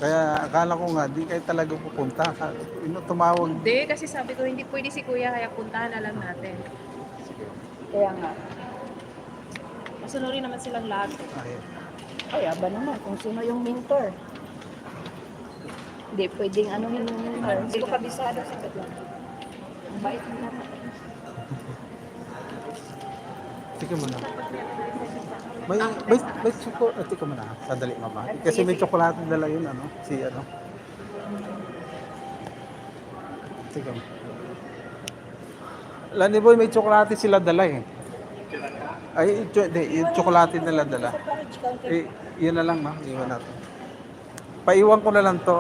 Kaya akala ko nga, di kayo talaga pupunta. Tumawag. Hindi, kasi sabi ko hindi pwede si Kuya, kaya puntahan na lang natin. Sige. Kaya nga. Masunurin naman silang lahat. Ay, Ay, aba naman kung sino yung mentor. Hindi pwedeng ano yung mentor. Hindi ko kabisado sa lang. Ang bait mo naman. tika mo na. May chocolate. Tika mo na. Sandali, mama. Kasi may chocolate dala yun, ano? Si, ano? Tika mo. Lani boy, may chocolate sila dala eh. Ay, yung chocolate nila dala. Eh, yun na lang, ma. Iwan natin. Paiwan ko na lang to.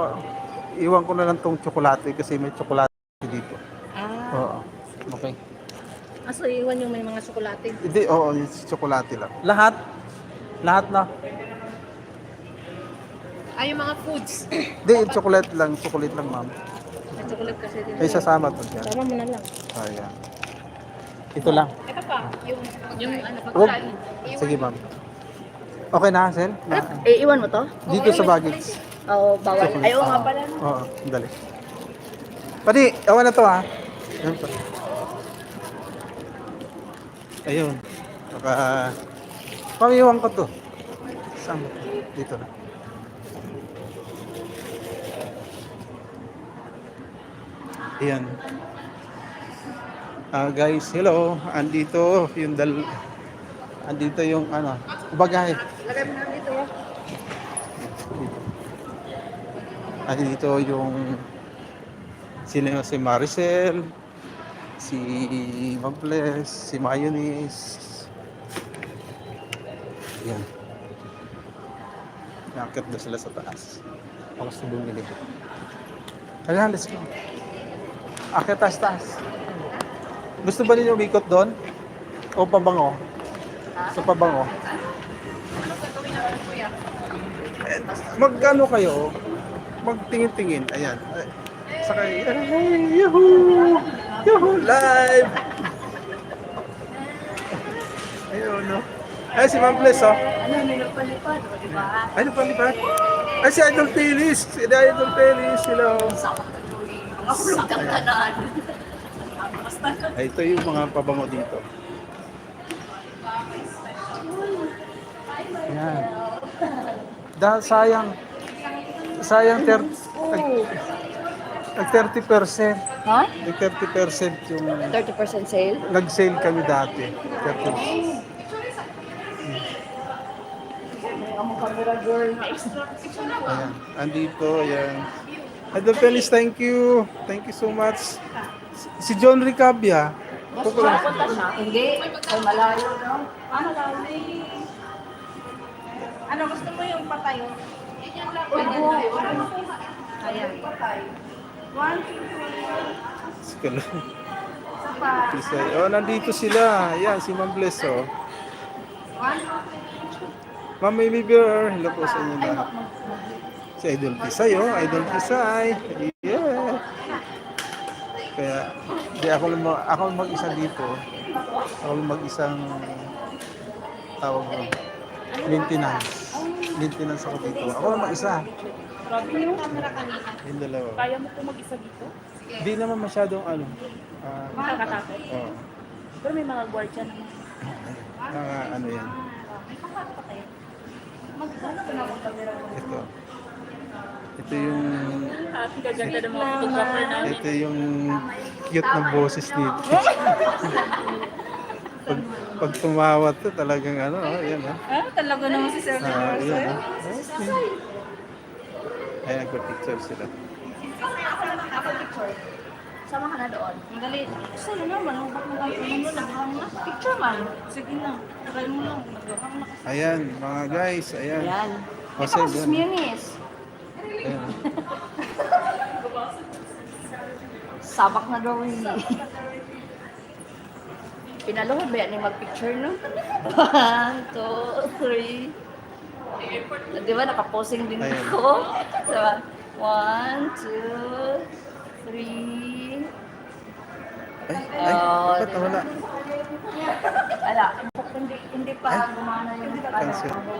Iwan ko na lang tong tsokolate kasi may tsokolate dito. Ah. Oo. Okay. So, iwan yung may mga tsokolate. Hindi, oo, yung tsokolate lang. Lahat? Lahat na? Ay, yung mga foods. Hindi, yung chocolate lang, ma'am. May chocolate kasi din. Ay, sasama to dyan. Tama mo na lang. Ayan. Ito lang. Ito pa, yung ano, Huwag. pagkain. Sige, ma'am. Okay na, Hazel? Eh, iwan mo to? Dito sa baggage. Oo, bawal. Ayaw nga pala. Oo, dali. Pati, awan na to ha. Ayan pa. Ayun. Baka, pamiwan ko to. Saan? Dito na. Ayan. Guys, hello. Andito yung ano, bagay. Lagay mo na dito. Andito yung si Maricel, si Mables, si Mayonnaise. Ayan. Nakakit na sila sa taas. Ako sa bumili. Ayan, let's go. Akit taas. Gusto ba ninyo umikot doon? O pabango? Sa pabango? Magkano kayo? Magtingin-tingin. Ayan. Sakay. Yahoo! Yahoo! Live! Ayun, no? Ay, si Ma'am Bless, oh. Ano, nilapalipad, o diba? Ay, napalipat. Ay, si Idol Pelis. Si Idol Pelis. Hello. Mga hulog ng tanan. Ay, ito yung mga pabango dito. Ayan. Sayang nag 30%. Ha? Nag 30% yung 30% sale? nag-sale kami dati. 30%. Ang camera girl. Ayan. Andito, ayan. Idol Pelis, thank you. Thank you so much. Si John Ricabia. Punta siya? Hindi. Ay, malayo daw. Ano daw? Ano, gusto mo yung patayo? Uy, buhay. Ayan. 1, 2, 3. Sikalo. Sapa. Oh, nandito sila. Ayan, si Ma'am Bless, oh. 1, 2, 3. Ma'am Amy Bear, hello po sa inyo lahat. Si Idol Pisay, oh. Idol Pisay. Yeah. Kaya, di ako mag-isa dito. Ako mag-isang tawag mo. Maintenance. Maintenance ako dito. Ako lang mag-isa. Grabe yung camera kanina. Yung dalawa. Kaya mo po mag-isa dito? Di naman masyadong ano. Nakakatakot. Oh, Pero may mga gwardiya naman. mga ano yan. May kakata pa kayo. Ito. Ito yung Ang gaganda ng mga photographer na. ito yung cute na boses dito. pag tumawat to talagang ano, oh, yan ah. Talaga naman si Sir Yan ah. Okay. Ay, nagpa-picture sila. Sama ka na doon. Ang dali. Sa'yo naman, huwag mo lang kunin mo, naghang na. Picture man. Sige na. Try mo lang. Naghang na kasi. Ayan, mga guys, ayan. Yan. Kasi Ito kasi Munis. ayan. Sabak na daw eh. Pinaluhod ba yan yung mag-picture no? 1, 2, 3. Di ba nakaposing din Ayan. ako? Diba? 1, 2, 3. Ay, ba't nawala? Ala, hindi pa gumana yung Cancel. ano.